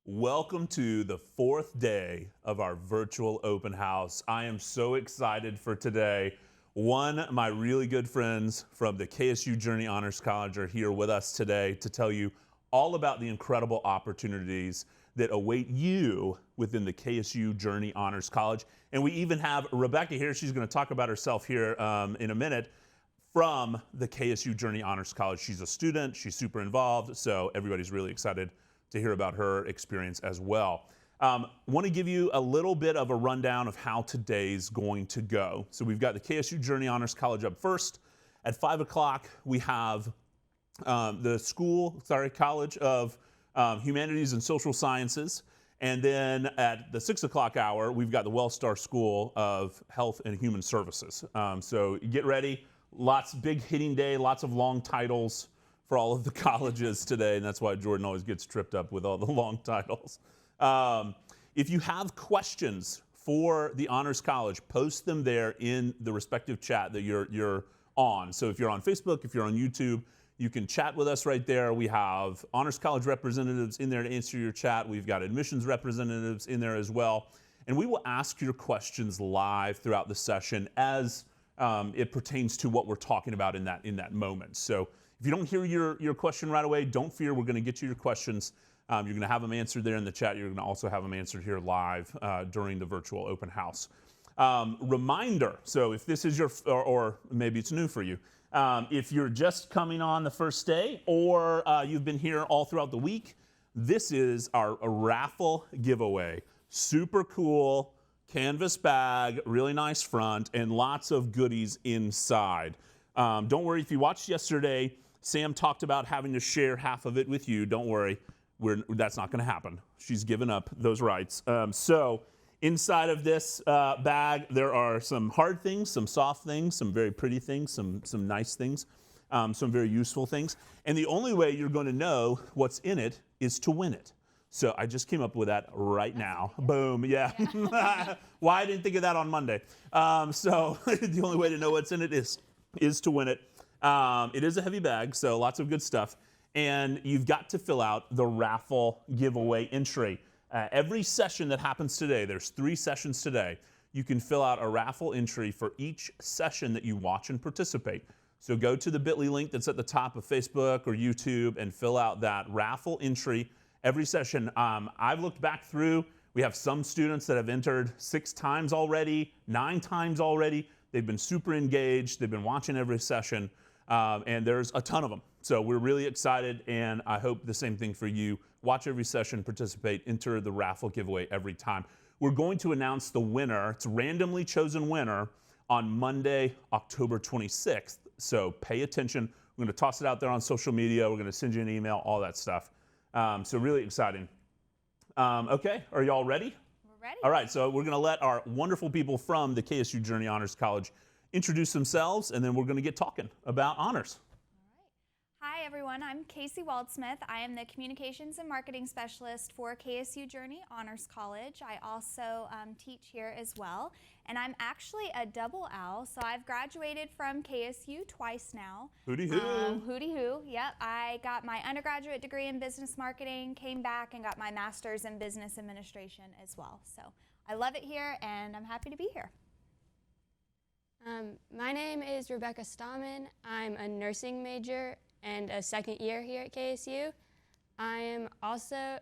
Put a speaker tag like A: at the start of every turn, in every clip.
A: Welcome to the fourth day of our virtual open house. I am so excited for today. One of my really good friends from the KSU Journey Honors College are here with us today to tell you all about the incredible opportunities that await you within the KSU Journey Honors College. And we even have Rebecca here. She's going to talk about herself here in a minute from the KSU Journey Honors College. She's a student. She's super involved. So everybody's really excited to hear about her experience as well. Want to give you a little bit of a rundown of how today's going to go. So we've got the KSU Journey Honors College up first. At 5 o'clock, we have the College of Humanities and Social Sciences. And then at the 6 o'clock hour, we've got the Wellstar School of Health and Human Services. So get ready. Big hitting day, lots of long titles for all of the colleges today, and that's why Jordan always gets tripped up with all the long titles. If you have questions for the Honors College, post them there in the respective chat that you're on. So if you're on Facebook, if you're on YouTube, you can chat with us right there. We have Honors College representatives in there to answer your chat. We've got admissions representatives in there as well. And we will ask your questions live throughout the session as it pertains to what we're talking about in that moment. So if you don't hear your question right away, don't fear. We're going to get you your questions. You're going to have them answered there in the chat. You're going to also have them answered here live during the virtual open house. Reminder, so if this is or maybe it's new for you, if you're just coming on the first day or you've been here all throughout the week, this is our raffle giveaway. Super cool canvas bag, really nice front, and lots of goodies inside. Don't worry, if you watched yesterday, Sam talked about having to share half of it with you. Don't worry, that's not going to happen. She's given up those rights. So inside of this bag, there are some hard things, some soft things, some very pretty things, some nice things, some very useful things. And the only way you're going to know what's in it is to win it. So I just came up with that right now. Boom, yeah. Why I didn't think of that on Monday. So the only way to know what's in it is to win it. It is a heavy bag, so lots of good stuff. And you've got to fill out the raffle giveaway entry. Every session that happens today, there's 3 sessions today, you can fill out a raffle entry for each session that you watch and participate. So go to the bit.ly link that's at the top of Facebook or YouTube and fill out that raffle entry every session. I've looked back through. We have some students that have entered 6 times already, 9 times already. They've been super engaged. They've been watching every session. And there's a ton of them. So we're really excited, and I hope the same thing for you. Watch every session, participate, enter the raffle giveaway every time. We're going to announce the winner. It's a randomly chosen winner on Monday, October 26th. So pay attention. We're going to toss it out there on social media. We're going to send you an email, all that stuff. So really exciting. Okay, are you all ready?
B: We're ready.
A: All right, so we're going to let our wonderful people from the KSU Journey Honors College introduce themselves, and then we're going to get talking about honors.
B: All right. Hi, everyone. I'm Casey Waldsmith. I am the Communications and Marketing Specialist for KSU Journey Honors College. I also teach here as well, and I'm actually a double owl, so I've graduated from KSU twice now.
A: Hooty hoo.
B: Hooty hoo, yep. I got my undergraduate degree in business marketing, came back and got my master's in business administration as well. So I love it here, and I'm happy to be here.
C: My name is Rebecca Stahman. I'm a nursing major and a second year here at KSU. I am also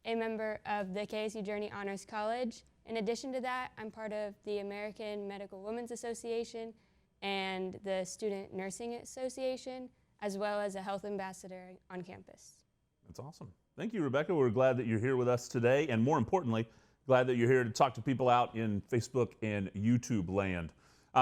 C: a member of the KSU Journey Honors College. In addition to that, I'm part of the American Medical Women's Association and the Student Nursing Association, as well as a health ambassador on campus.
A: That's awesome. Thank you, Rebecca. We're glad that you're here with us today, and more importantly, glad that you're here to talk to people out in Facebook and YouTube land.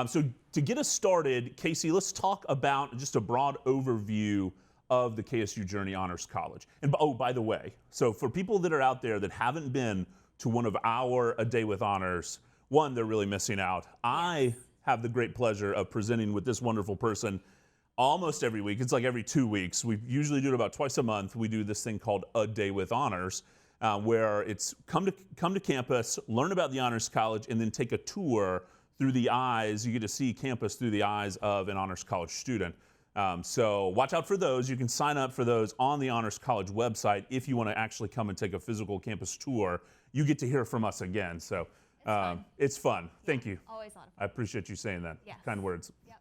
A: So to get us started, Casey, let's talk about just a broad overview of the KSU Journey Honors College. And oh, by the way, so for people that are out there that haven't been to one of our A Day with Honors, one, they're really missing out. I have the great pleasure of presenting with this wonderful person almost every week. It's like every 2 weeks. We usually do it about twice a month. We do this thing called A Day with Honors, where it's come to campus, learn about the Honors College, and then take a tour through the eyes. You get to see campus through the eyes of an Honors College student. So watch out for those. You can sign up for those on the Honors College website if you want to actually come and take a physical campus tour. You get to hear from us again. So it's fun. Thank you.
B: Always a lot of fun.
A: I appreciate you saying that.
B: Yes.
A: Kind words.
B: Yep.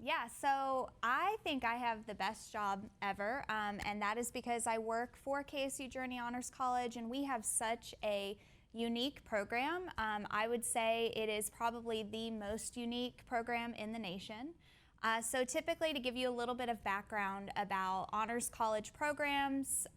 B: Yeah, so I think I have the best job ever, and that is because I work for KSU Journey Honors College, and we have such a unique program. I would say it is probably the most unique program in the nation. So typically, to give you a little bit of background about honors college programs,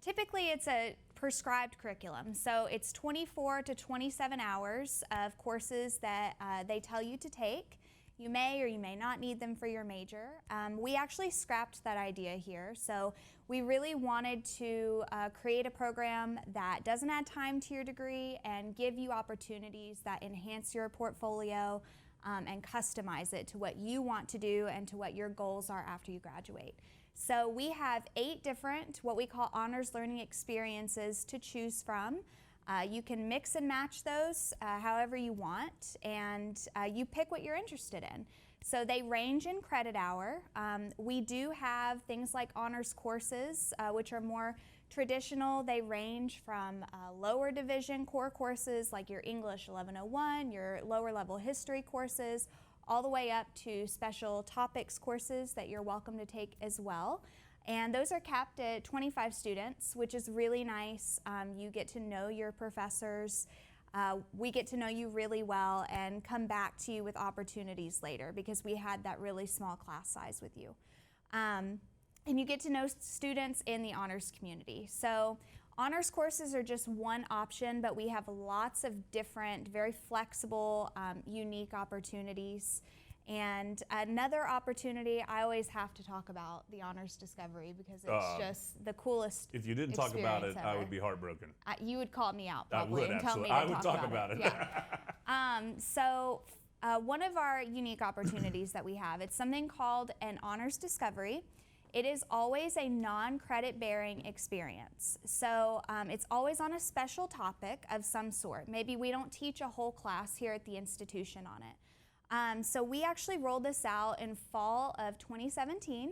B: typically it's a prescribed curriculum. So it's 24 to 27 hours of courses that they tell you to take. You may or you may not need them for your major. We actually scrapped that idea here. So we really wanted to create a program that doesn't add time to your degree and give you opportunities that enhance your portfolio and customize it to what you want to do and to what your goals are after you graduate. So we have 8 different what we call honors learning experiences to choose from. You can mix and match those however you want, and you pick what you're interested in. So they range in credit hour. We do have things like honors courses, which are more traditional. They range from lower division core courses like your English 1101, your lower level history courses, all the way up to special topics courses that you're welcome to take as well. And those are capped at 25 students, which is really nice. You get to know your professors. We get to know you really well and come back to you with opportunities later because we had that really small class size with you. And you get to know students in the honors community. So honors courses are just one option, but we have lots of different, very flexible, unique opportunities. And another opportunity, I always have to talk about the Honors Discovery because it's just the coolest.
A: If you didn't talk about it,
B: ever.
A: I would be heartbroken.
B: You would call me out
A: I
B: probably
A: would,
B: and tell me
A: absolutely.
B: to
A: I would talk about it.
B: Yeah. So one of our unique opportunities that we have, it's something called an Honors Discovery. It is always a non-credit bearing experience. So it's always on a special topic of some sort. Maybe we don't teach a whole class here at the institution on it. So we actually rolled this out in fall of 2017,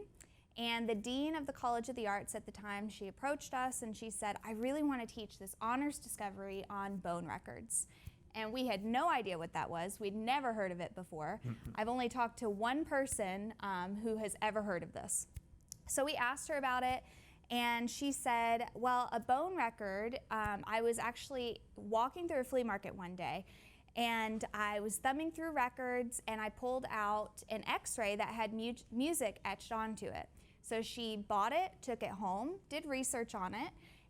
B: and the Dean of the College of the Arts at the time, she approached us and she said, I really want to teach this Honors Discovery on bone records. And we had no idea what that was. We'd never heard of it before. I've only talked to one person who has ever heard of this. So we asked her about it, and she said, well, a bone record, I was actually walking through a flea market one day, and I was thumbing through records, and I pulled out an x-ray that had music etched onto it. So she bought it, took it home, did research on it,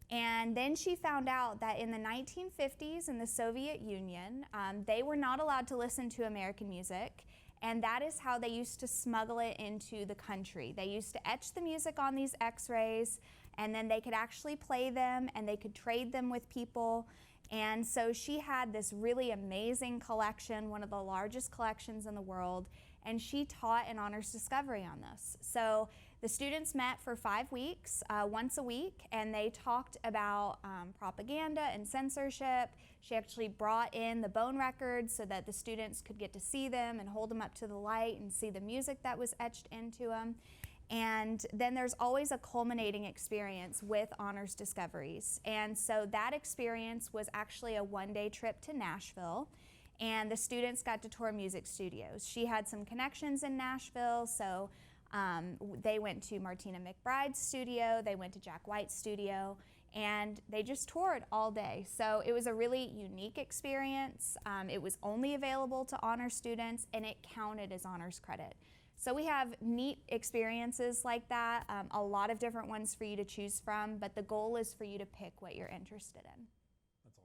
B: and then she found out that in the 1950s in the Soviet Union, they were not allowed to listen to American music, and that is how they used to smuggle it into the country. They used to etch the music on these x-rays, and then they could actually play them, and they could trade them with people. And so she had this really amazing collection, one of the largest collections in the world, and she taught an Honors Discovery on this. So the students met for 5 weeks, once a week, and they talked about propaganda and censorship. She actually brought in the bone records so that the students could get to see them and hold them up to the light and see the music that was etched into them. And then there's always a culminating experience with Honors Discoveries. And so that experience was actually a one-day trip to Nashville, and the students got to tour music studios. She had some connections in Nashville, so they went to Martina McBride's studio, they went to Jack White's studio, and they just toured all day. So it was a really unique experience. It was only available to honors students, and it counted as honors credit. So we have neat experiences like that, a lot of different ones for you to choose from, but the goal is for you to pick what you're interested in.
A: That's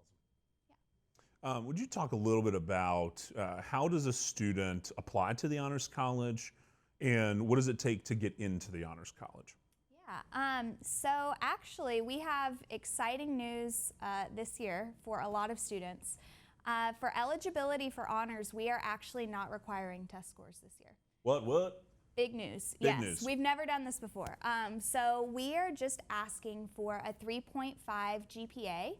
A: awesome. Yeah. Would you talk a little bit about how does a student apply to the Honors College, and what does it take to get into the Honors College?
B: Yeah, so actually we have exciting news this year for a lot of students. For eligibility for honors, we are actually not requiring test scores this year.
A: What?
B: Big news.
A: Big
B: yes,
A: news.
B: We've never done this before. So we are just asking for a 3.5 GPA,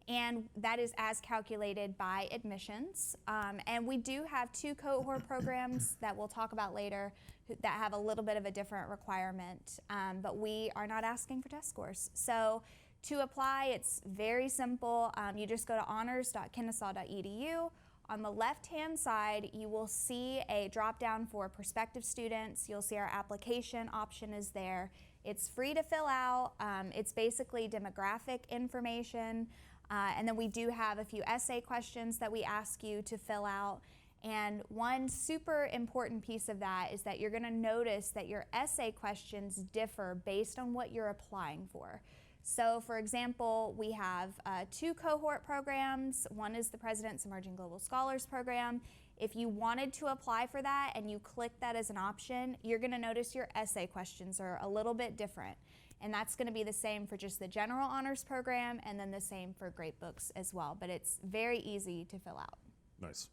B: and that is as calculated by admissions. And we do have 2 cohort programs that we'll talk about later that have a little bit of a different requirement, but we are not asking for test scores. So to apply, it's very simple. You just go to honors.kennesaw.edu. On the left-hand side, you will see a drop-down for prospective students. You'll see our application option is there. It's free to fill out. It's basically demographic information. And then we do have a few essay questions that we ask you to fill out. And one super important piece of that is that you're going to notice that your essay questions differ based on what you're applying for. So for example, we have 2 cohort programs. One is the President's Emerging Global Scholars Program. If you wanted to apply for that and you click that as an option, you're going to notice your essay questions are a little bit different. And that's going to be the same for just the General Honors Program and then the same for Great Books as well. But it's very easy to fill out.
A: Nice.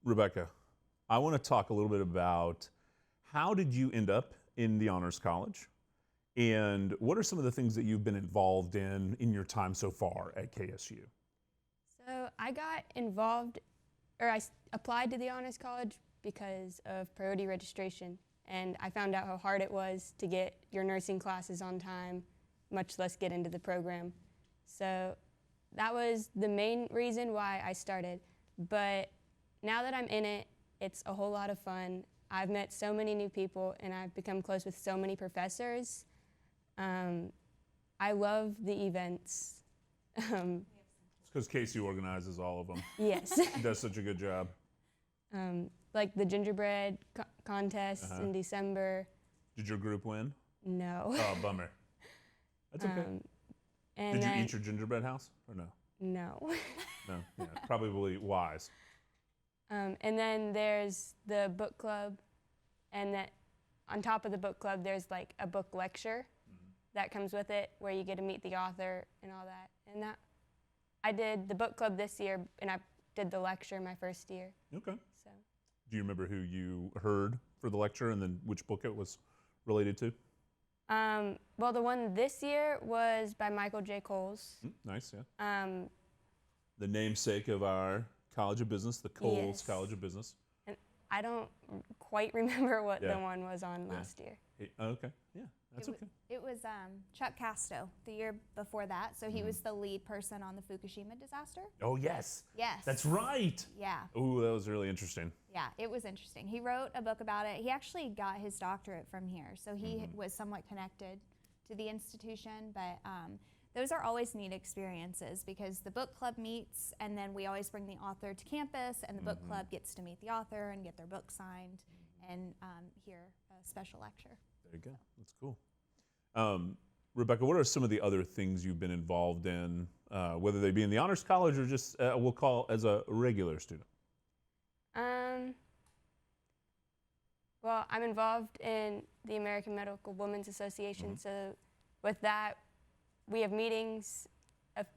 A: Rebecca, I want to talk a little bit about how did you end up in the Honors College? And what are some of the things that you've been involved in your time so far at KSU?
C: So I got involved, or I applied to the Honors College because of priority registration. And I found out how hard it was to get your nursing classes on time, much less get into the program. So that was the main reason why I started. But now that I'm in it, it's a whole lot of fun. I've met so many new people and I've become close with so many professors. I love the events.
A: It's because KSU organizes all of them.
C: Yes.
A: He does such a good job.
C: Like the gingerbread contest in December.
A: Did your group win?
C: No.
A: Oh, bummer. That's okay.
C: And
A: Did you eat your gingerbread house or no?
C: No.
A: No, yeah, probably wise.
C: And then there's the book club, and that on top of the book club, there's like a book lecture that comes with it, where you get to meet the author and all that. And that I did the book club this year, and I did the lecture my first year.
A: Okay.
C: So.
A: Do you remember who you heard for the lecture, and then which book it was related to?
C: Well, the one this year was by Michael J. Coles.
A: Nice, yeah. The namesake of our College of Business, the Coles
C: Yes.
A: College of Business.
C: And I don't quite remember what the one was on last year.
A: Okay, yeah, that's okay.
B: It was Chuck Casto the year before that. So he was the lead person on the Fukushima disaster.
A: Oh, yes.
B: Yes.
A: That's right.
B: Yeah.
A: Oh, that was really interesting.
B: Yeah, it was interesting. He wrote a book about it. He actually got his doctorate from here, so he was somewhat connected to the institution. But those are always neat experiences because the book club meets, and then we always bring the author to campus, and the book club gets to meet the author and get their book signed and hear a special lecture.
A: There you go. That's cool. Rebecca, what are some of the other things you've been involved in, whether they be in the Honors College or just we'll call as a regular student?
C: Well, I'm involved in the American Medical Women's Association, so with that, we have meetings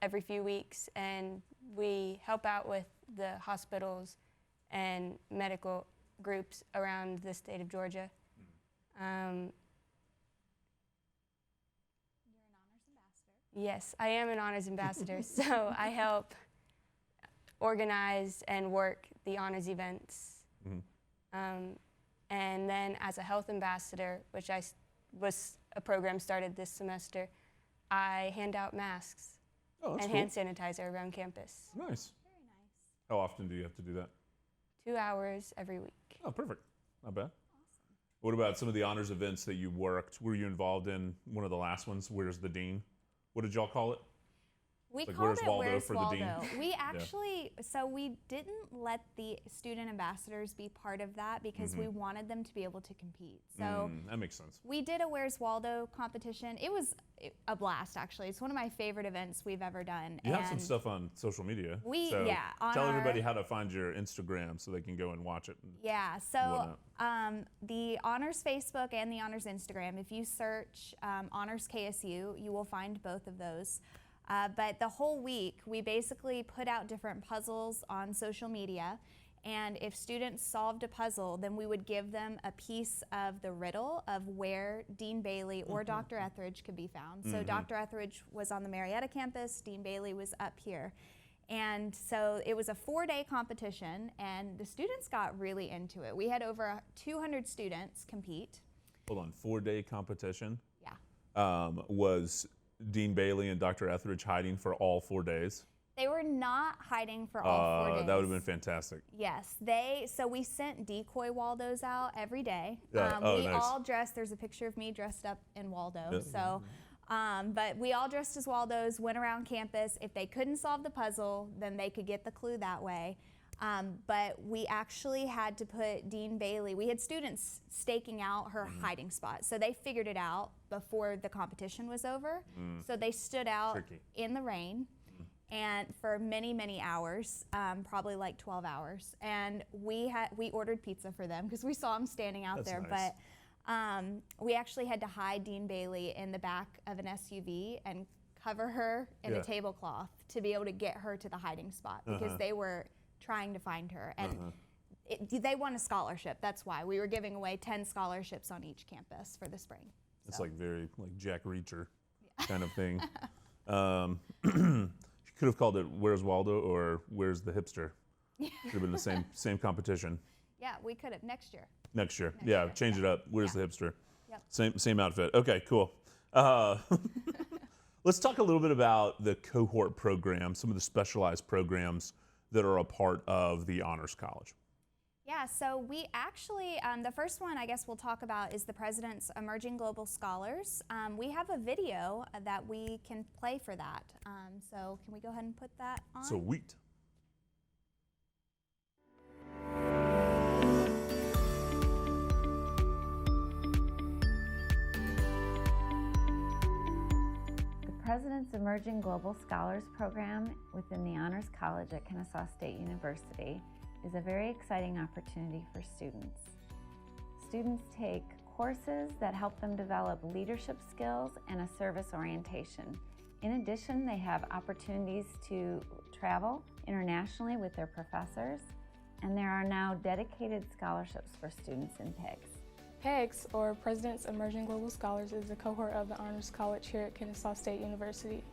C: every few weeks, and we help out with the hospitals and medical groups around the state of Georgia.
B: You're an honors ambassador.
C: Yes, I am an honors ambassador, so I help organize and work the honors events. And then as a health ambassador, which was a program started this semester, I hand out masks and hand sanitizer around campus.
A: Nice.
B: Very nice.
A: How often do you have to do that?
C: 2 hours every week.
A: Oh, perfect. Not bad. Awesome. What about some of the honors events that you worked? Were you involved in one of the last ones? Where's the Dean? What did y'all call it?
B: We
A: Like,
B: called
A: where's
B: it
A: Waldo
B: Where's
A: for the
B: Waldo.
A: dean?
B: We actually, so we didn't let the student ambassadors be part of that because we wanted them to be able to compete. So
A: that makes sense.
B: we did a Where's Waldo competition. It was a blast, actually. It's one of my favorite events we've ever done.
A: You have some stuff on social media.
B: We,
A: so
B: yeah. On
A: tell everybody how to find your Instagram so they can go and watch it.
B: Yeah, so the Honors Facebook and the Honors Instagram, if you search Honors KSU, you will find both of those. But the whole week, we basically put out different puzzles on social media, And if students solved a puzzle, then we would give them a piece of the riddle of where Dean Bailey or Dr. Etheridge could be found. So Dr. Etheridge was on the Marietta campus, Dean Bailey was up here. And so it was a 4-day competition, and the students got really into it. We had over 200 students compete.
A: Hold on, 4-day competition?
B: Yeah.
A: Was Dean Bailey and Dr. Etheridge hiding for all 4 days?
B: They were not hiding for all 4 days.
A: That would have been fantastic.
B: Yes, so we sent decoy Waldos out every day.
A: Yeah.
B: We
A: Nice.
B: all dressed, there's a picture of me dressed up in Waldo. So, but we all dressed as Waldos, went around campus. If they couldn't solve the puzzle, then they could get the clue that way. But we actually had to put Dean Bailey, we had students staking out her hiding spot. So they figured it out before the competition was over. So they stood out
A: Tricky.
B: in the rain and for many, many hours, probably like 12 hours. And we ordered pizza for them because we saw them standing out
A: That's
B: there.
A: nice.
B: But we actually had to hide Dean Bailey in the back of an SUV and cover her in a tablecloth to be able to get her to the hiding spot because they were trying to find her. And they won a scholarship. That's why. We were giving away 10 scholarships on each campus for the spring.
A: It's
B: So.
A: like very like Jack Reacher kind of thing. You could have called it "Where's Waldo" or "Where's the Hipster." Could have been the same competition.
B: Yeah, we could have next year.
A: Next year,
B: Next
A: yeah,
B: year.
A: change it up. Where's the hipster?
B: Yep.
A: Same outfit. Okay, cool. Let's talk a little bit about the cohort program, some of the specialized programs that are a part of the Honors College.
B: Yeah, so we actually, the first one I guess we'll talk about is the President's Emerging Global Scholars. We have a video that we can play for that. So can we go ahead and put that on?
A: Sweet.
D: The President's Emerging Global Scholars Program within the Honors College at Kennesaw State University is a very exciting opportunity for students. Students take courses that help them develop leadership skills and a service orientation. In addition, they have opportunities to travel internationally with their professors, and there are now dedicated scholarships for students in PEGS.
E: PEGS, or President's Emerging Global Scholars, is a cohort of the Honors College here at Kennesaw State University.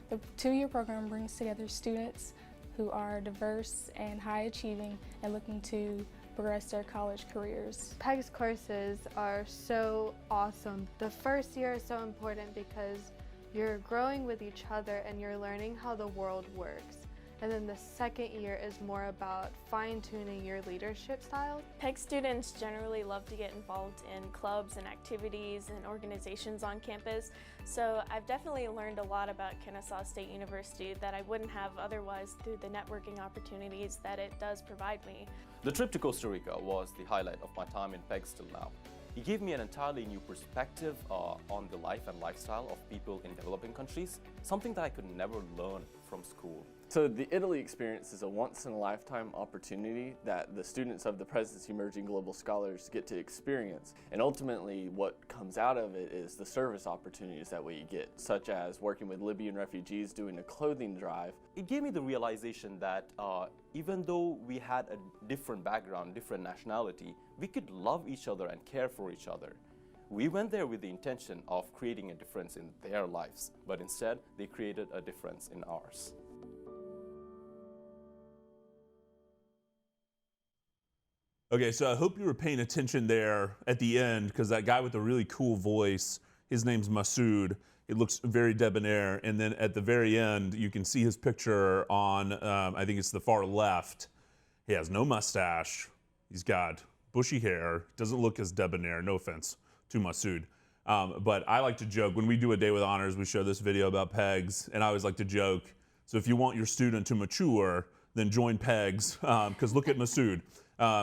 E: The 2-year program brings together students who are diverse and high achieving and looking to progress their college careers.
F: PEGS courses are so awesome. The first year is so important because you're growing with each other and you're learning how the world works. And then the second year is more about fine-tuning your leadership style.
G: PEG students generally love to get involved in clubs and activities and organizations on campus, so I've definitely learned a lot about Kennesaw State University that I wouldn't have otherwise through the networking opportunities that it does provide me.
H: The trip to Costa Rica was the highlight of my time in PEGS till now. It gave me an entirely new perspective on the life and lifestyle of people in developing countries, something that I could never learn from school.
I: So the Italy experience is a once-in-a-lifetime opportunity that the students of the President's Emerging Global Scholars get to experience. And ultimately, what comes out of it is the service opportunities that we get, such as working with Libyan refugees doing a clothing drive.
H: It gave me the realization that even though we had a different background, different nationality, we could love each other and care for each other. We went there with the intention of creating a difference in their lives, but instead they created a difference in ours.
A: Okay, so I hope you were paying attention there at the end, because that guy with the really cool voice, his name's Masood. It looks very debonair, and then at the very end, you can see his picture on, I think it's the far left. He has no mustache. He's got bushy hair. Doesn't look as debonair, no offense to Masood. But I like to joke, when we do a day with honors, we show this video about PEGS, and I always like to joke, so if you want your student to mature, then join PEGS, because look at Masood.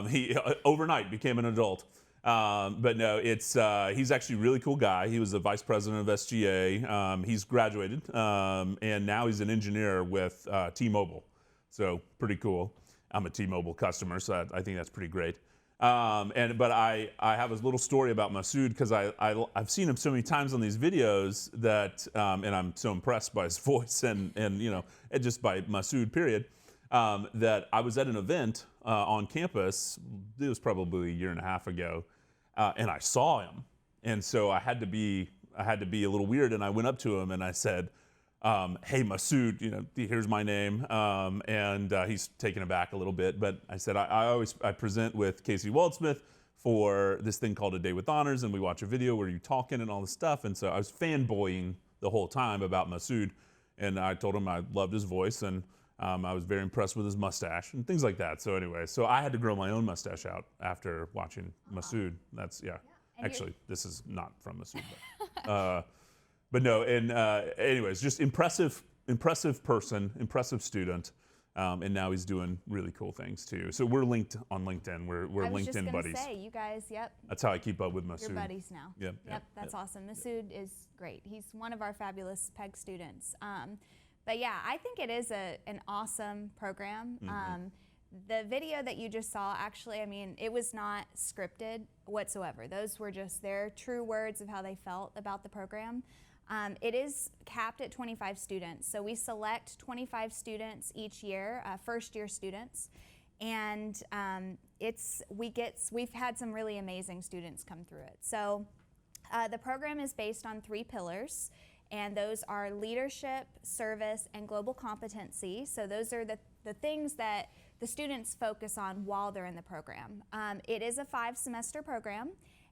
A: He overnight became an adult. But no, he's actually a really cool guy. He was the vice president of SGA. He's graduated, and now he's an engineer with T-Mobile. So pretty cool. I'm a T-Mobile customer, so I think that's pretty great. But I have a little story about Masood, because I've seen him so many times on these videos that, and I'm so impressed by his voice and just by Masood, period. That I was at an event on campus. It was probably a year and a half ago, and I saw him, and so I had to be a little weird, and I went up to him and I said, "Hey, Masood, here's my name," and he's taken aback a little bit, but I said I present with Casey Waldsmith for this thing called A Day with Honors, and we watch a video where you're talking and all this stuff, and so I was fanboying the whole time about Masood, and I told him I loved his voice, and I was very impressed with his mustache and things like that. So anyway, so I had to grow my own mustache out after watching Masood. That's Actually, this is not from Masood, but no. And anyways, just impressive person, impressive student. And now he's doing really cool things too. So we're linked on LinkedIn. We're LinkedIn buddies.
B: Say, you guys, yep.
A: That's how I keep up with Masood.
B: You're buddies now.
A: Yep.
B: That's awesome. Masood is great. He's one of our fabulous PEG students. But yeah, I think it is an awesome program. The video that you just saw, actually, I mean, it was not scripted whatsoever. Those were just their true words of how they felt about the program. It is capped at 25 students. So we select 25 students each year, first-year students. And we've had some really amazing students come through it. So the program is based on 3 pillars, and those are leadership, service, and global competency. So those are the things that the students focus on while they're in the program. It is a 5-semester program,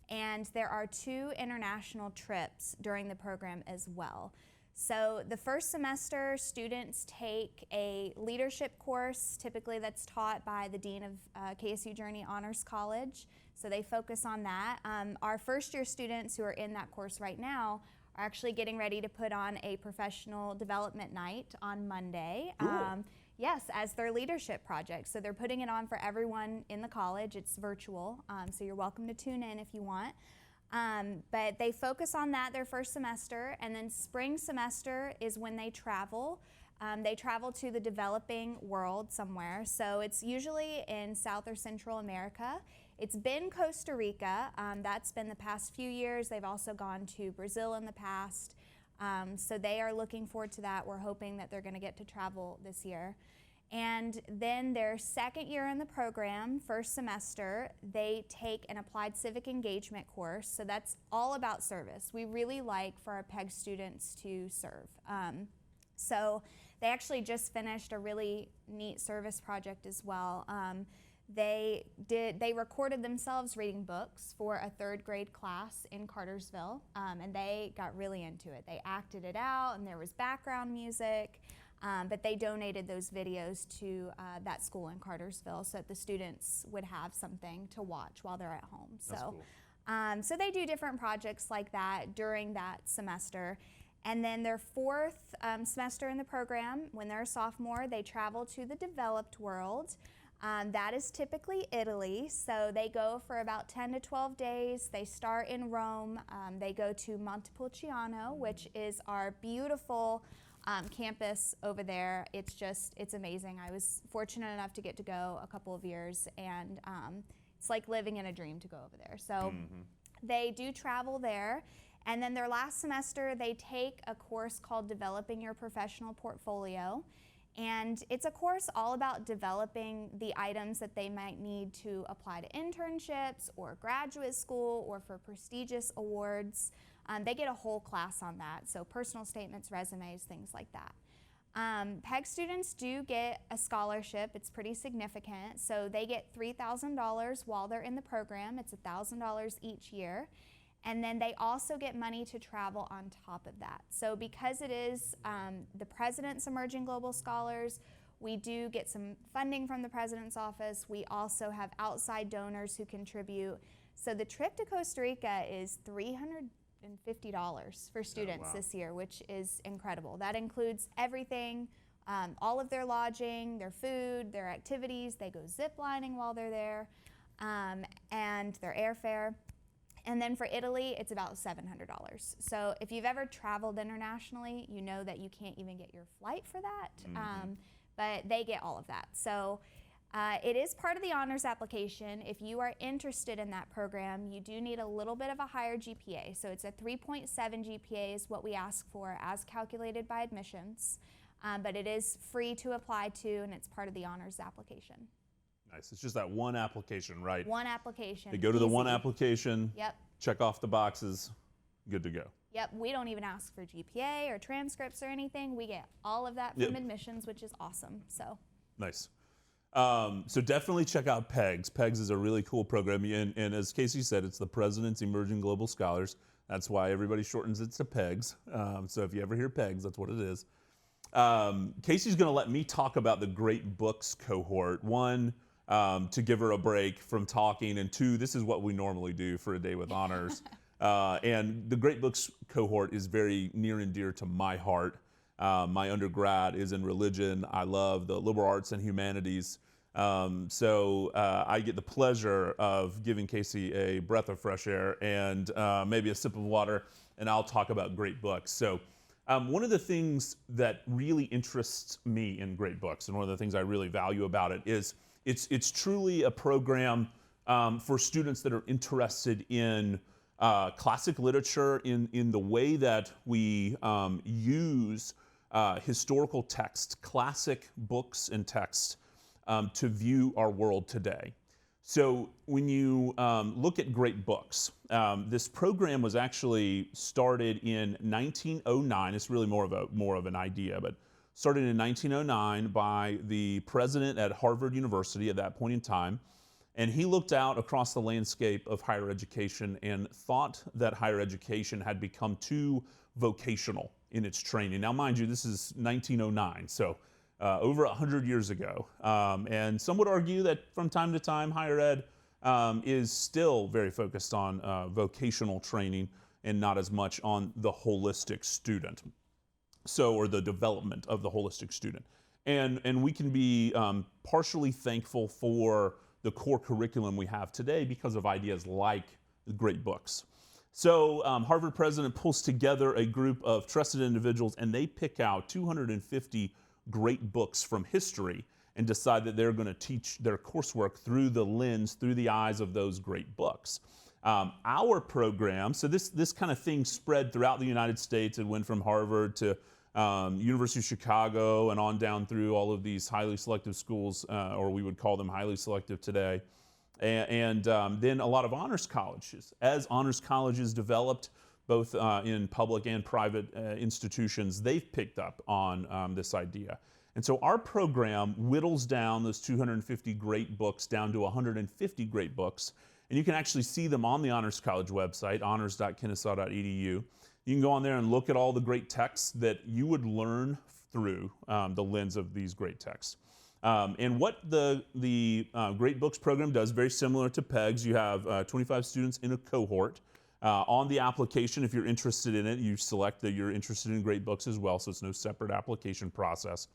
B: and there are 2 international trips during the program as well. So the first semester, students take a leadership course, typically that's taught by the Dean of KSU Journey Honors College. So they focus on that. Our first-year students who are in that course right now are actually getting ready to put on a professional development night on Monday. Yes, as their leadership project. So they're putting it on for everyone in the college. It's virtual, so you're welcome to tune in if you want. But they focus on that their first semester, and then spring semester is when they travel. They travel to the developing world somewhere. So it's usually in South or Central America. It's been Costa Rica. That's been the past few years. They've also gone to Brazil in the past. So they are looking forward to that. We're hoping that they're going to get to travel this year. And then their second year in the program, first semester, they take an applied civic engagement course. So that's all about service. We really like for our PEG students to serve. So they actually just finished a really neat service project as well. They recorded themselves reading books for a 3rd grade class in Cartersville, and they got really into it. They acted it out, and there was background music, but they donated those videos to that school in Cartersville so that the students would have something to watch while they're at home.
A: That's
B: so,
A: cool.
B: So they do different projects like that during that semester. And then their 4th semester in the program, when they're a sophomore, they travel to the developed world. That is typically Italy, so they go for about 10 to 12 days. They start in Rome. They go to Montepulciano, which is our beautiful campus over there. It's amazing. I was fortunate enough to get to go a couple of years, and it's like living in a dream to go over there. So they do travel there. And then their last semester, they take a course called Developing Your Professional Portfolio. And it's a course all about developing the items that they might need to apply to internships or graduate school or for prestigious awards. They get a whole class on that, so personal statements, resumes, things like that. PEG students do get a scholarship. It's pretty significant. So they get $3,000 while they're in the program. It's $1,000 each year. And then they also get money to travel on top of that. So because it is the President's Emerging Global Scholars, we do get some funding from the President's Office. We also have outside donors who contribute. So the trip to Costa Rica is $350 for students this year, which is incredible. That includes everything, all of their lodging, their food, their activities. They go zip lining while they're there, and their airfare. And then for Italy, it's about $700. So if you've ever traveled internationally, you know that you can't even get your flight for that, but they get all of that. So it is part of the honors application. If you are interested in that program, you do need a little bit of a higher GPA. So it's a 3.7 GPA is what we ask for as calculated by admissions, but it is free to apply to, and it's part of the honors application.
A: Nice. It's just that one application, right?
B: One application.
A: They go to the one
B: Easy.
A: application,
B: Yep.
A: check off the boxes, good to go.
B: Yep, we don't even ask for GPA or transcripts or anything. We get all of that
A: Yep.
B: from admissions, which is awesome. So
A: Nice. So definitely check out PEGS. PEGS is a really cool program, and as Casey said, it's the President's Emerging Global Scholars. That's why everybody shortens it to PEGS. So if you ever hear PEGS, that's what it is. Casey's going to let me talk about the Great Books cohort. One, to give her a break from talking, and two, this is what we normally do for a day with honors. And the Great Books cohort is very near and dear to my heart. My undergrad is in religion. I love the liberal arts and humanities. So I get the pleasure of giving Casey a breath of fresh air and maybe a sip of water, and I'll talk about great books. So one of the things that really interests me in great books, and one of the things I really value about it, is it's truly a program for students that are interested in classic literature, in the way that we use historical text, classic books and texts to view our world today. So when you look at great books, this program was actually started in 1909. It's really more of an idea, but started in 1909 by the president at Harvard University at that point in time. And he looked out across the landscape of higher education and thought that higher education had become too vocational in its training. Now, mind you, this is 1909, so over 100 years ago. And some would argue that from time to time, higher ed is still very focused on vocational training and not as much on the holistic student, or the development of the holistic student. And we can be partially thankful for the core curriculum we have today because of ideas like the great books. So Harvard president pulls together a group of trusted individuals, and they pick out 250 great books from history and decide that they're going to teach their coursework through the lens, through the eyes of those great books. Our program, so this kind of thing spread throughout the United States. It went from Harvard to University of Chicago and on down through all of these highly selective schools, or we would call them highly selective today. And then a lot of honors colleges. As honors colleges developed, both in public and private institutions, they've picked up on this idea. And so our program whittles down those 250 great books down to 150 great books. And you can actually see them on the Honors College website, honors.kennesaw.edu. You can go on there and look at all the great texts that you would learn through the lens of these great texts. And what the Great Books program does, very similar to PEGS, you have 25 students in a cohort. On the application, if you're interested in it, you select that you're interested in great books as well, so it's no separate application process.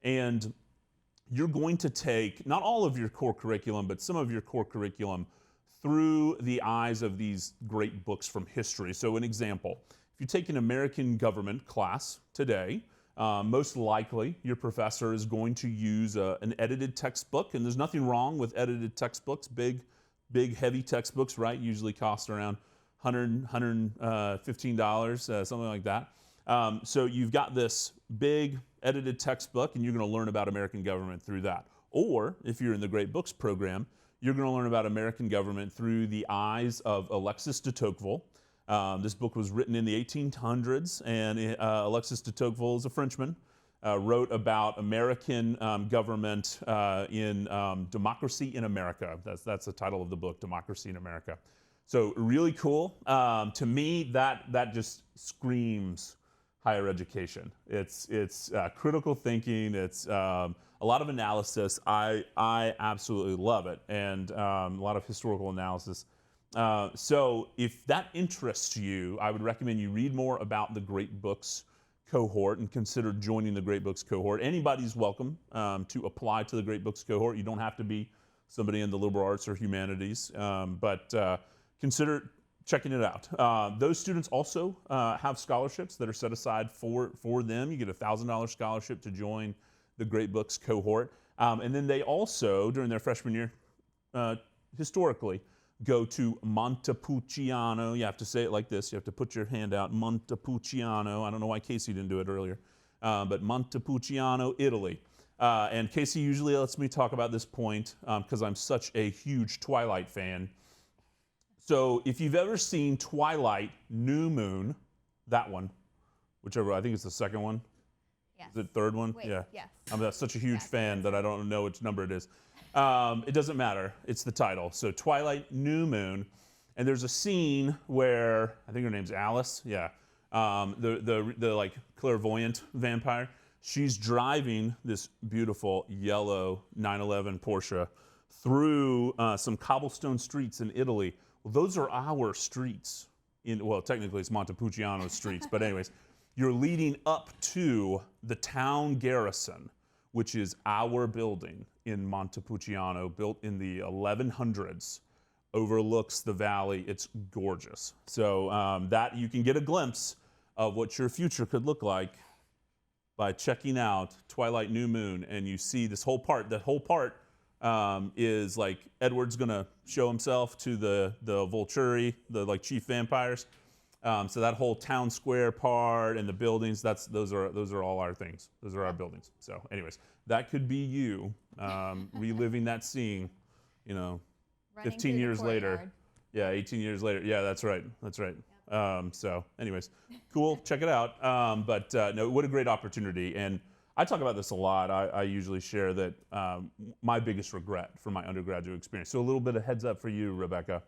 A: And you're going to take, not all of your core curriculum, but some of your core curriculum through the eyes of these great books from history. So an example, if you take an American government class today, most likely your professor is going to use an edited textbook, and there's nothing wrong with edited textbooks. Big, heavy textbooks, right, usually cost around $100, $115, something like that. So you've got this big edited textbook, and you're going to learn about American government through that. Or if you're in the Great Books program, you're going to learn about American government through the eyes of Alexis de Tocqueville. This book was written in the 1800s, and Alexis de Tocqueville is a Frenchman, wrote about American government in Democracy in America. That's the title of the book, Democracy in America. So really cool. To me, that just screams higher education. It's critical thinking. It's a lot of analysis. I absolutely love it, and a lot of historical analysis. So if that interests you, I would recommend you read more about the Great Books cohort and consider joining the Great Books cohort. Anybody's welcome to apply to the Great Books cohort. You don't have to be somebody in the liberal arts or humanities, but consider checking it out. Those students also have scholarships that are set aside for them. You get a $1,000 scholarship to join the Great Books cohort. And then they also, during their freshman year, historically, go to Montepulciano. You have to say it like this. You have to put your hand out. Montepulciano. I don't know why Casey didn't do it earlier. But Montepulciano, Italy. And Casey usually lets me talk about this point because I'm such a huge Twilight fan. So if you've ever seen Twilight New Moon, that one, whichever, I think it's the second one.
B: Yes.
A: Is it third one?
B: Wait,
A: yeah.
B: yes.
A: I'm such a huge
B: Yes,
A: fan that I don't know which number it is. It doesn't matter. It's the title. So Twilight New Moon. And there's a scene where, I think her name's Alice. Yeah. The like clairvoyant vampire. She's driving this beautiful yellow 911 Porsche through some cobblestone streets in Italy. Well, those are our streets. Well, technically it's Montepulciano's streets, but anyways, you're leading up to the town garrison, which is our building in Montepulciano, built in the 1100s, overlooks the valley. It's gorgeous. So that you can get a glimpse of what your future could look like by checking out Twilight New Moon, and you see this whole part. That whole part is like Edward's gonna show himself to the Volturi, the like chief vampires. So that whole town square part and the buildings, those are all our things. Those are our buildings. So, anyways, that could be you reliving that scene, you know,
B: Running
A: 15
B: through the
A: years later.
B: courtyard.
A: Yeah, 18 years later. Yeah, that's right. That's right. So, anyways, cool. Check it out. No, what a great opportunity. And I talk about this a lot. I usually share that my biggest regret for my undergraduate experience. So a little bit of heads up for you, Rebecca.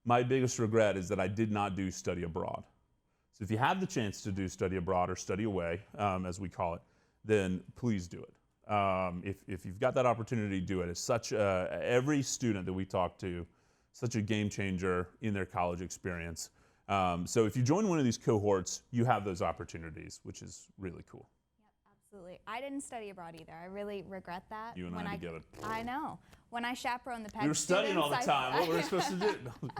A: My biggest regret is that I did not do study abroad. So if you have the chance to do study abroad or study away, as we call it, then please do it. If you've got that opportunity, do it. It's such every student that we talk to, such a game changer in their college experience. So if you join one of these cohorts, you have those opportunities, which is really cool.
B: Yep, absolutely. I didn't study abroad either. I really regret that.
A: You and I together.
B: I know. When I chaperoned the PEG
A: We were studying all the
B: students,
A: time. What were we supposed to do?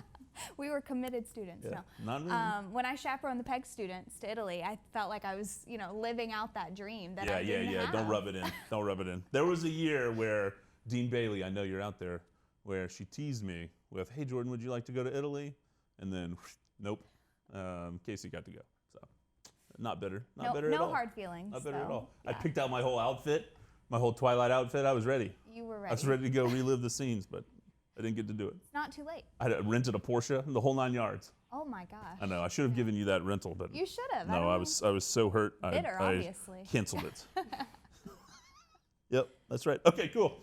B: We were committed students.
A: Yeah,
B: No.
A: not really.
B: When I chaperoned the PEG students to Italy, I felt like I was, living out that dream that I didn't have.
A: Don't rub it in. Don't rub it in. There was a year where Dean Bailey, I know you're out there, where she teased me with, "Hey Jordan, would you like to go to Italy?" And then, nope, Casey got to go. So, not bitter. Not bitter at all.
B: No hard feelings.
A: Not bitter at all.
B: Yeah.
A: I picked out my whole outfit, my whole Twilight outfit. I was ready.
B: You were ready.
A: I was ready to go relive the scenes, but I didn't get to do it.
B: It's not too late.
A: I had rented a Porsche, the whole 9 yards.
B: Oh my gosh.
A: I know. I should have given you that rental, but
B: You should have.
A: no, I was so hurt.
B: Bitter,
A: I
B: obviously.
A: canceled it. Yep, that's right. Okay, cool.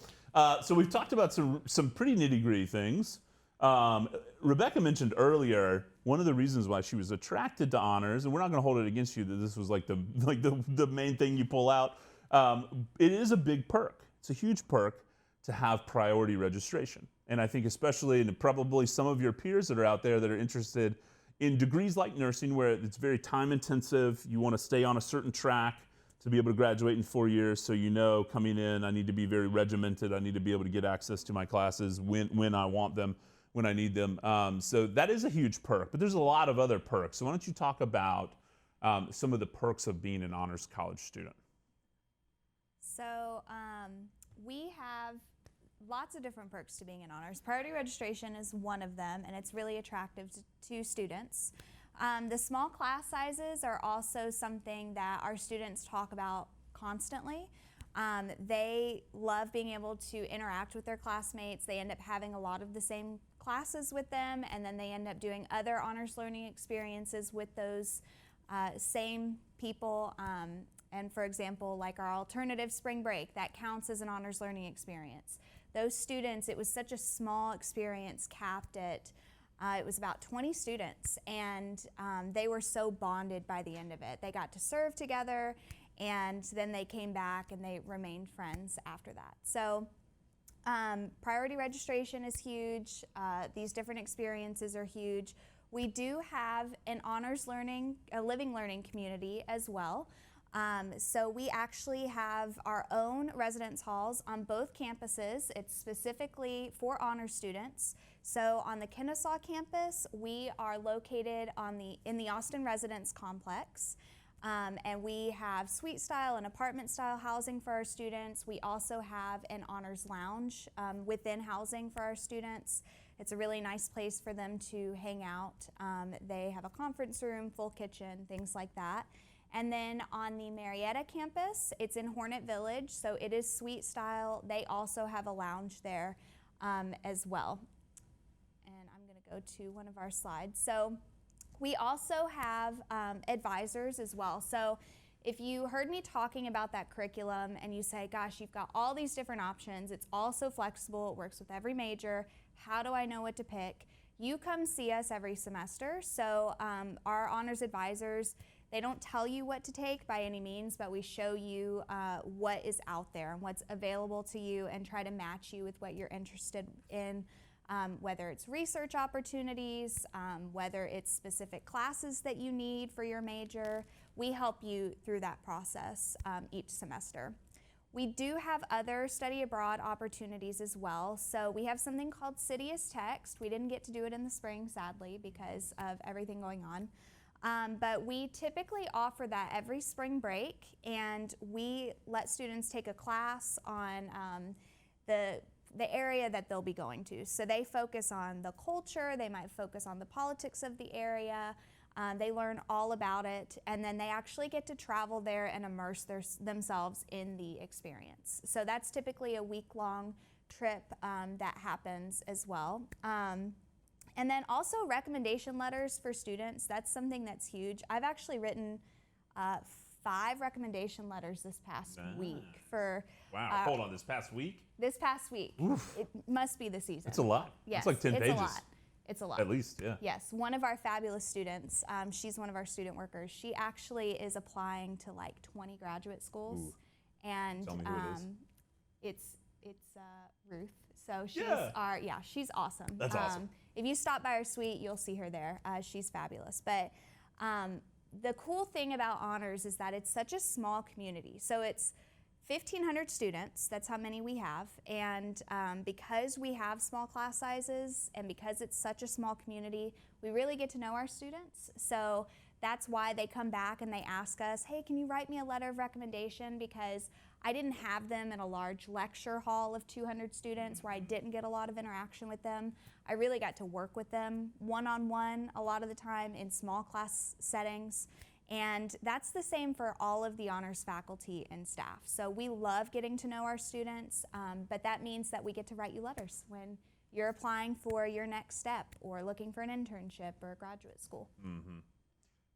A: So we've talked about some pretty nitty-gritty things. Rebecca mentioned earlier one of the reasons why she was attracted to honors, and we're not going to hold it against you that this was like the main thing you pull out. It is a big perk. It's a huge perk to have priority registration. And I think especially, and probably some of your peers that are out there that are interested in degrees like nursing, where it's very time intensive, you want to stay on a certain track to be able to graduate in 4 years, so you know coming in I need to be very regimented, I need to be able to get access to my classes when I want them, when I need them. So that is a huge perk, but there's a lot of other perks. So why don't you talk about some of the perks of being an honors college student?
B: So we have lots of different perks to being in honors. Priority registration is one of them, and it's really attractive to students. The small class sizes are also something that our students talk about constantly. They love being able to interact with their classmates. They end up having a lot of the same classes with them, and then they end up doing other honors learning experiences with those same people. And for example, like our alternative spring break, that counts as an honors learning experience. Those students, it was such a small experience, capped at, it was about 20 students, and they were so bonded by the end of it. They got to serve together, and then they came back and they remained friends after that. So priority registration is huge. These different experiences are huge. We do have an honors learning, a living learning community as well. So we actually have our own residence halls on both campuses. It's specifically for honor students. So on the Kennesaw campus, we are located in the Austin Residence Complex. And we have suite style and apartment style housing for our students. We also have an honors lounge within housing for our students. It's a really nice place for them to hang out. They have a conference room, full kitchen, things like that. And then on the Marietta campus, it's in Hornet Village, so it is suite style. They also have a lounge there as well. And I'm going to go to one of our slides. So we also have advisors as well. So if you heard me talking about that curriculum and you say, gosh, you've got all these different options, it's all so flexible, it works with every major, how do I know what to pick? You come see us every semester. So our honors advisors, they don't tell you what to take by any means, but we show you what is out there and what's available to you and try to match you with what you're interested in, whether it's research opportunities, whether it's specific classes that you need for your major. We help you through that process each semester. We do have other study abroad opportunities as well. So we have something called City as Text. We didn't get to do it in the spring, sadly, because of everything going on. But we typically offer that every spring break, and we let students take a class on the area that they'll be going to. So they focus on the culture, they might focus on the politics of the area, they learn all about it, and then they actually get to travel there and immerse themselves in the experience. So that's typically a week-long trip that happens as well. And then also recommendation letters for students. That's something that's huge. I've actually written 5 recommendation letters this past week for.
A: Wow, hold on, this past week?
B: This past week.
A: Oof.
B: It must be the season.
A: It's a lot.
B: Yes,
A: it's like 10 pages.
B: It's a lot. It's a lot.
A: At least, yeah.
B: Yes, one of our fabulous students, she's one of our student workers. She actually is applying to like 20 graduate schools.
A: Ooh.
B: And
A: Tell me who it is.
B: it's Ruth. So she's
A: Yeah.
B: she's awesome.
A: That's awesome.
B: If you stop by our suite, you'll see her there. She's fabulous. But the cool thing about honors is that it's such a small community. So it's 1,500 students, that's how many we have, and because we have small class sizes and because it's such a small community, we really get to know our students. So that's why they come back and they ask us, hey, can you write me a letter of recommendation, because I didn't have them in a large lecture hall of 200 students where I didn't get a lot of interaction with them. I really got to work with them one-on-one a lot of the time in small class settings. And that's the same for all of the honors faculty and staff. So we love getting to know our students, but that means that we get to write you letters when you're applying for your next step or looking for an internship or a graduate school.
A: Mm-hmm.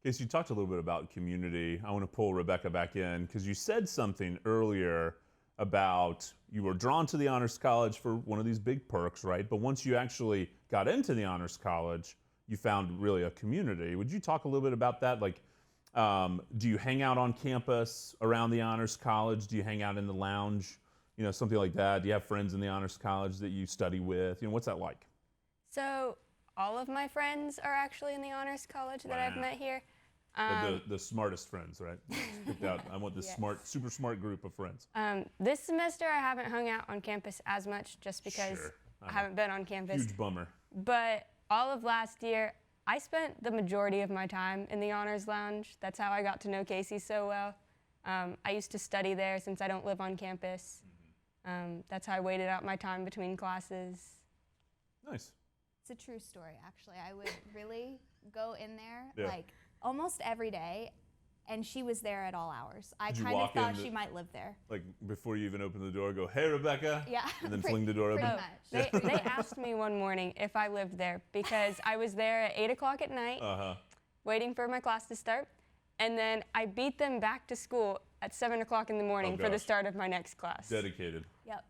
A: Okay, so you talked a little bit about community. I want to pull Rebecca back in because you said something earlier about you were drawn to the Honors College for one of these big perks, right? But once you actually got into the Honors College, you found really a community. Would you talk a little bit about that? Like, do you hang out on campus around the Honors College? Do you hang out in the lounge? You know, something like that. Do you have friends in the Honors College that you study with? You know, what's that like?
C: So all of my friends are actually in the Honors College that I've met here.
A: The smartest friends, right? Picked out, I want this
C: Yes.
A: super smart group of friends.
C: This semester I haven't hung out on campus as much just because
A: Sure,
C: I haven't been on campus.
A: Huge bummer.
C: But all of last year, I spent the majority of my time in the Honors Lounge. That's how I got to know Casey so well. I used to study there since I don't live on campus. That's how I waited out my time between classes.
A: Nice.
B: It's a true story, actually. I would really go in there
A: Yeah.
B: like almost every day, and she was there at all hours. I
A: Did you
B: kind of
A: walk
B: thought
A: in
B: she might live there.
A: Like before you even open the door, go, hey, Rebecca.
B: Yeah.
A: And then fling the door open.
B: Pretty much.
C: They asked me one morning if I lived there because I was there at 8 o'clock at night waiting for my class to start. And then I beat them back to school at 7 o'clock in the morning for the
A: gosh.
C: start of my next class.
A: Dedicated.
B: Yep.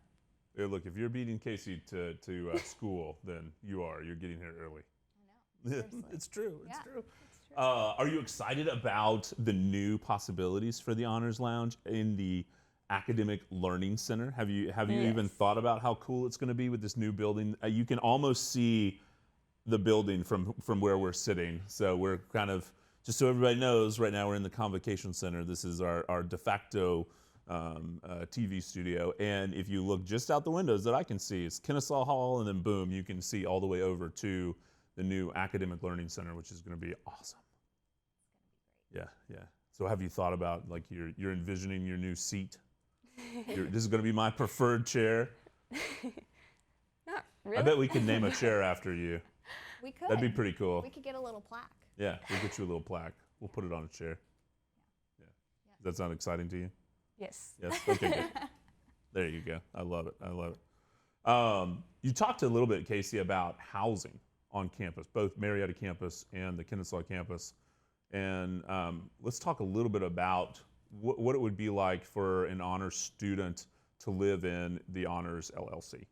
A: Hey, look, if you're beating Casey to school, then you're getting here early.
B: I know. Seriously.
A: It's true. It's
B: Yeah,
A: true.
B: it's true.
A: Are you excited about the new possibilities for the Honors Lounge in the Academic Learning Center? Have you even thought about how cool it's going to be with this new building? You can almost see the building from where we're sitting. So we're kind of, just so everybody knows, right now we're in the Convocation Center. This is our de facto TV studio. And if you look just out the windows that I can see, it's Kennesaw Hall, and then boom, you can see all the way over to the new Academic Learning Center, which is going to be awesome. Yeah. So have you thought about, like, you're envisioning your new seat? This is going to be my preferred chair.
C: Not really.
A: I bet we could name a chair after you.
B: We could.
A: That'd be pretty cool.
B: We could get a little plaque.
A: Yeah, we'll get you a little plaque. We'll put it on a chair. Yeah. Does that sound exciting to you?
C: Yes.
A: Yes. Okay, good. There you go. I love it. I love it. You talked a little bit, Casey, about housing on campus, both Marietta campus and the Kennesaw campus. And let's talk a little bit about what it would be like for an honors student to live in the Honors LLC.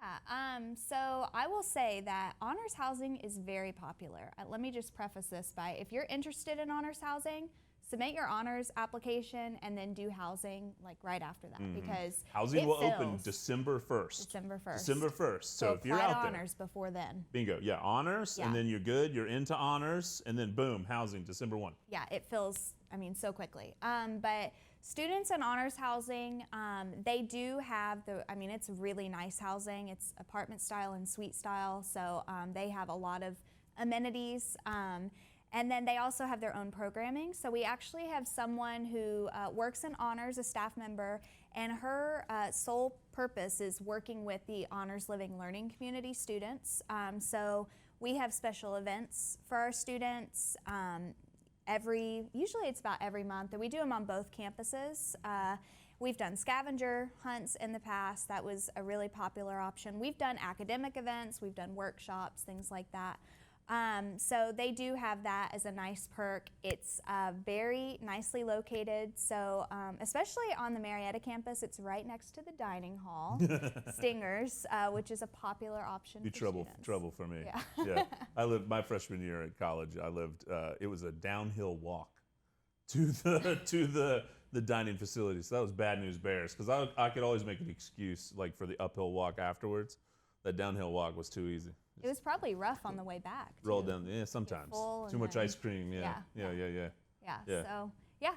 B: Yeah, so I will say that honors housing is very popular. Let me just preface this by, if you're interested in honors housing, submit your honors application and then do housing like right after that, because
A: Housing
B: it
A: will open
B: fills
A: December 1st.
B: December 1st.
A: December 1st. So if you're
B: apply
A: out
B: to
A: there,
B: honors before then.
A: bingo, yeah, honors,
B: Yeah.
A: and then you're good, you're into honors, and then boom, housing, December 1.
B: Yeah, it fills, I mean, so quickly. But students in honors housing, they do have it's really nice housing. It's apartment style and suite style, so they have a lot of amenities. And then they also have their own programming. So we actually have someone who works in honors, a staff member, and her sole purpose is working with the Honors Living Learning Community students. So we have special events for our students. Usually it's about every month, and we do them on both campuses. We've done scavenger hunts in the past. That was a really popular option. We've done academic events, we've done workshops, things like that. So they do have that as a nice perk. It's very nicely located, so especially on the Marietta campus, it's right next to the dining hall, Stingers, which is a popular option for students.
A: Trouble for me.
B: Yeah.
A: Yeah. I lived my freshman year at college. It was a downhill walk to the dining facility. So that was bad news bears, because I could always make an excuse like for the uphill walk afterwards. That downhill walk was too easy.
B: It was probably rough on the way back.
A: Roll down, yeah, sometimes.
B: Full
A: Too much
B: then-
A: ice cream, yeah.
B: Yeah.
A: Yeah.
B: So yeah,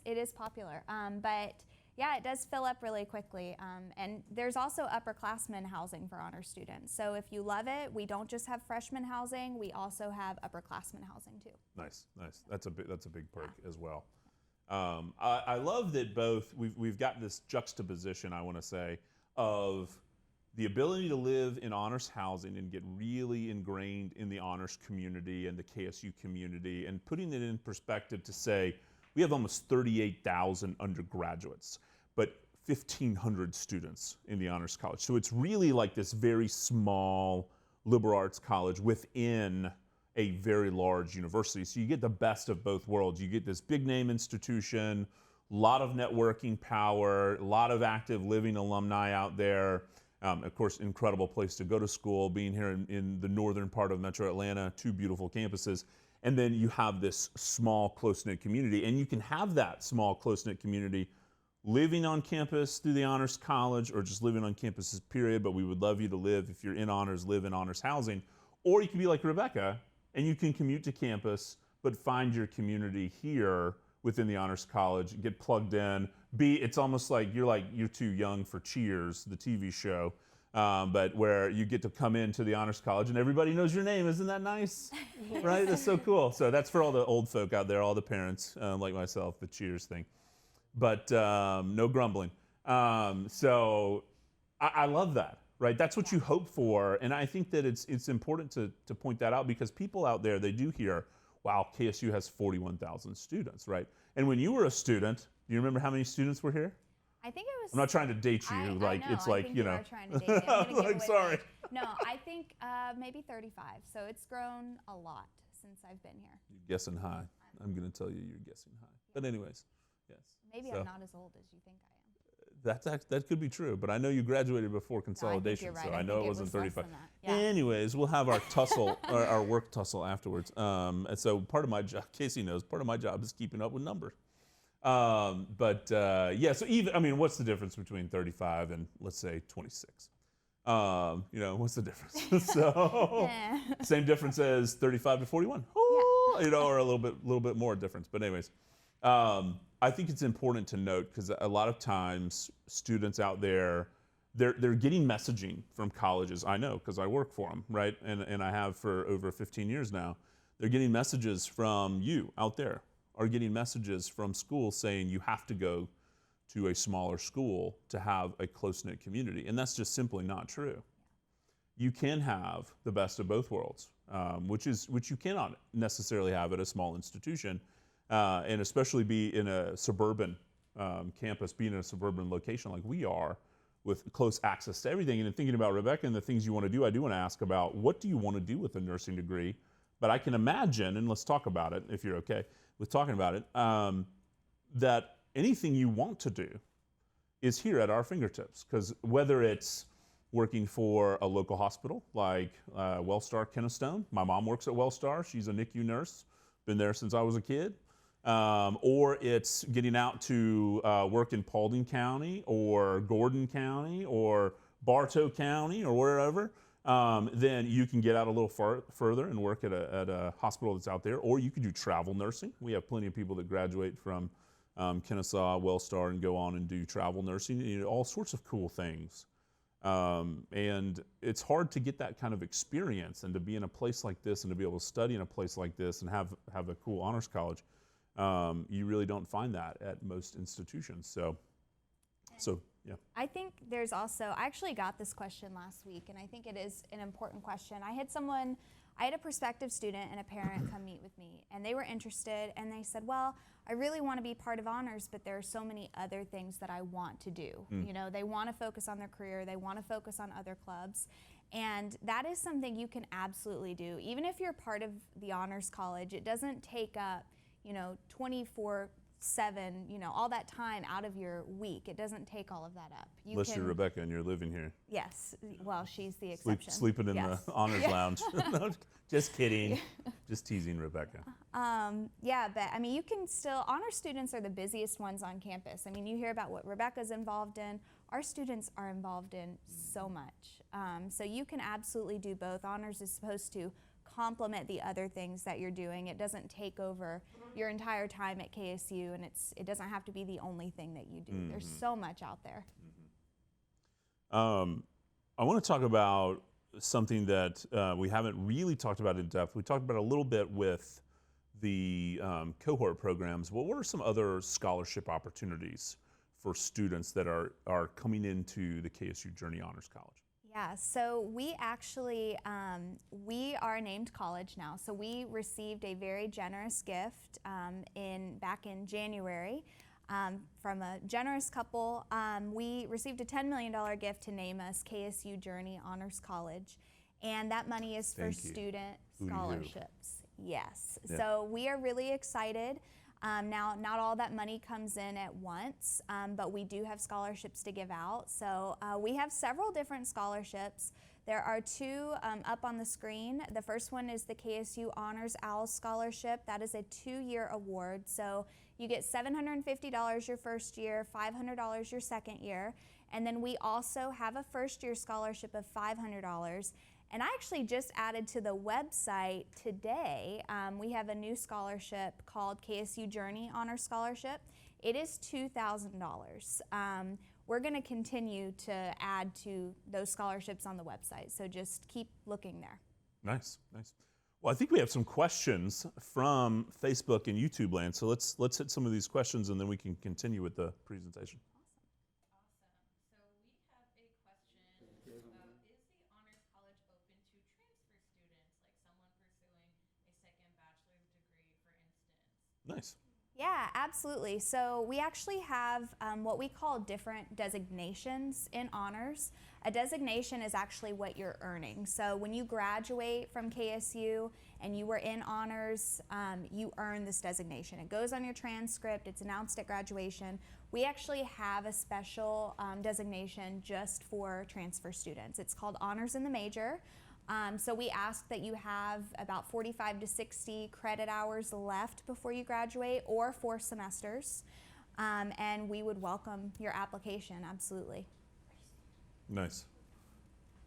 B: it is popular. But yeah, it does fill up really quickly. And there's also upperclassmen housing for honor students. So if you love it, we don't just have freshman housing, we also have upperclassmen housing too.
A: Nice. That's a big perk as well. I love that we've got this juxtaposition, I want to say, of the ability to live in honors housing and get really ingrained in the honors community and the KSU community, and putting it in perspective to say we have almost 38,000 undergraduates, but 1,500 students in the honors college. So it's really like this very small liberal arts college within a very large university. So you get the best of both worlds. You get this big name institution, a lot of networking power, a lot of active living alumni out there. Of course, incredible place to go to school, being here in the northern part of Metro Atlanta, 2 beautiful campuses. And then you have this small, close-knit community. And you can have that small, close-knit community living on campus through the Honors College, or just living on campus, period. But we would love you to live, if you're in honors, live in honors housing. Or you can be like Rebecca, and you can commute to campus, but find your community here within the Honors College, get plugged in. It's almost like you're too young for Cheers, the TV show, but where you get to come into the Honors College and everybody knows your name. Isn't that nice? Yes. Right? That's so cool. So that's for all the old folk out there, all the parents like myself, the Cheers thing. But no grumbling. So I love that, right? That's what you hope for. And I think that it's important to point that out, because people out there, they do hear, wow, KSU has 41,000 students, right? And when you were a student, do you remember how many students were here?
B: I think it was.
A: I'm not trying to date you.
B: I
A: it's
B: know,
A: like,
B: I think you
A: know.
B: are trying to date me. I'm gonna give
A: like,
B: away
A: sorry.
B: the age. No, I think maybe 35. So it's grown a lot since I've been here.
A: You're guessing high. I'm going to tell you you're guessing high. But anyways, yes.
B: Maybe
A: So
B: I'm not as old as you think I am.
A: that could be true, but I know you graduated before consolidation,
B: you're right.
A: so
B: I
A: I know
B: think
A: it
B: it
A: wasn't
B: was less
A: 35.
B: than that. Yeah.
A: Anyways, we'll have our tussle, our work tussle afterwards. And so part of my job, Casey knows, part of my job is keeping up with numbers. Yeah, so what's the difference between 35 and, let's say, 26? What's the difference? So same difference as 35 to 41. Or a little bit more difference. But anyways, I think it's important to note, because a lot of times students out there, they're getting messaging from colleges. I know, because I work for them, right? And I have for over 15 years now. They're getting messages from you out there, are getting messages from schools saying you have to go to a smaller school to have a close-knit community. And that's just simply not true. You can have the best of both worlds, which you cannot necessarily have at a small institution. and especially be in a suburban campus, being in a suburban location like we are, with close access to everything. And in thinking about Rebecca and the things you want to do, I do want to ask about what do you want to do with a nursing degree? But I can imagine, and let's talk about it if you're okay with talking about it, that anything you want to do is here at our fingertips. Because whether it's working for a local hospital like Wellstar Kennestone, my mom works at Wellstar, she's a NICU nurse, been there since I was a kid, or it's getting out to work in Paulding County or Gordon County or Bartow County or wherever, then you can get out a little further and work at a hospital that's out there, or you could do travel nursing. We have plenty of people that graduate from Kennesaw, Wellstar, and go on and do travel nursing, you know, all sorts of cool things. And it's hard to get that kind of experience and to be in a place like this and to be able to study in a place like this and have a cool honors college. You really don't find that at most institutions. So yeah.
B: I think there's also, I actually got this question last week, and I think it is an important question. I had a prospective student and a parent come meet with me, and they were interested, and they said, well, I really want to be part of honors, but there are so many other things that I want to do. You know, they want to focus on their career, they want to focus on other clubs, and that is something you can absolutely do. Even if you're part of the honors college, it doesn't take up, you know, 24/7, you know, all that time out of your week. It doesn't take all of that up.
A: Unless you're Rebecca and you're living here.
B: Yes, well, she's the exception.
A: Sleeping in the honors lounge. No, just kidding. Just teasing Rebecca.
B: Yeah, but I mean, you can still, honor students are the busiest ones on campus. I mean, you hear about what Rebecca's involved in. Our students are involved in so much. So you can absolutely do both. Honors is supposed to complement the other things that you're doing. It doesn't take over your entire time at KSU, and it doesn't have to be the only thing that you do. There's so much out there.
A: I want to talk about something that we haven't really talked about in depth. We talked about it a little bit with the cohort programs. What are some other scholarship opportunities for students that are coming into the KSU Journey Honors College?
B: Yeah, so we actually, we are a named college now. So we received a very generous gift back in January from a generous couple. We received a $10 million gift to name us KSU Journey Honors College. And that money is for student scholarships. Yes, yeah. So we are really excited. Now, not all that money comes in at once, but we do have scholarships to give out. So we have several different scholarships. There are two up on the screen. The first one is the KSU Honors OWL Scholarship. That is a 2-year award. So you get $750 your first year, $500 your second year. And then we also have a first-year scholarship of $500. And I actually just added to the website today, we have a new scholarship called KSU Journey Honor Scholarship. It is $2,000. We're going to continue to add to those scholarships on the website, so just keep looking there.
A: Nice, nice. Well, I think we have some questions from Facebook and YouTube land, so let's hit some of these questions and then we can continue with the presentation. Nice.
B: Yeah, absolutely. So we actually have what we call different designations in honors. A designation is actually what you're earning. So when you graduate from KSU and you were in honors, you earn this designation. It goes on your transcript. It's announced at graduation. We actually have a special designation just for transfer students. It's called Honors in the Major. So we ask that you have about 45 to 60 credit hours left before you graduate, or 4 semesters, and we would welcome your application, absolutely.
A: Nice.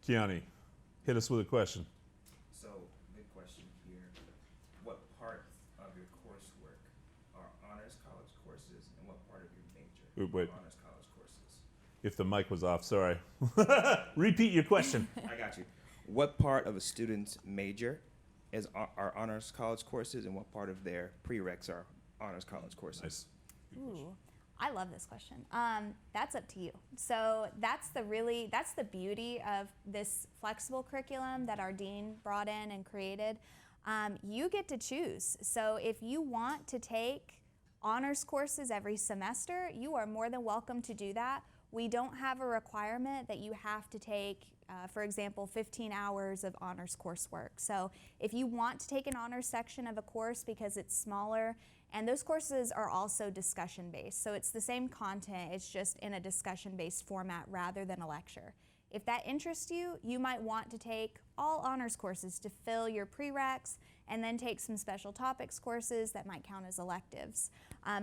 A: Kiani, hit us with a question.
J: So, big question here. What part of your coursework are honors college courses, and what part of your major
A: Wait.
J: are honors college courses?
A: If the mic was off, sorry. Repeat your question.
J: I got you. What part of a student's major are honors college courses, and what part of their prereqs are honors college courses?
A: Nice.
B: Ooh, I love this question. That's up to you. So that's the beauty of this flexible curriculum that our dean brought in and created. You get to choose. So if you want to take honors courses every semester, you are more than welcome to do that. We don't have a requirement that you have to take, for example, 15 hours of honors coursework. So if you want to take an honors section of a course because it's smaller, and those courses are also discussion-based, so it's the same content, it's just in a discussion-based format rather than a lecture. If that interests you, you might want to take all honors courses to fill your prereqs and then take some special topics courses that might count as electives.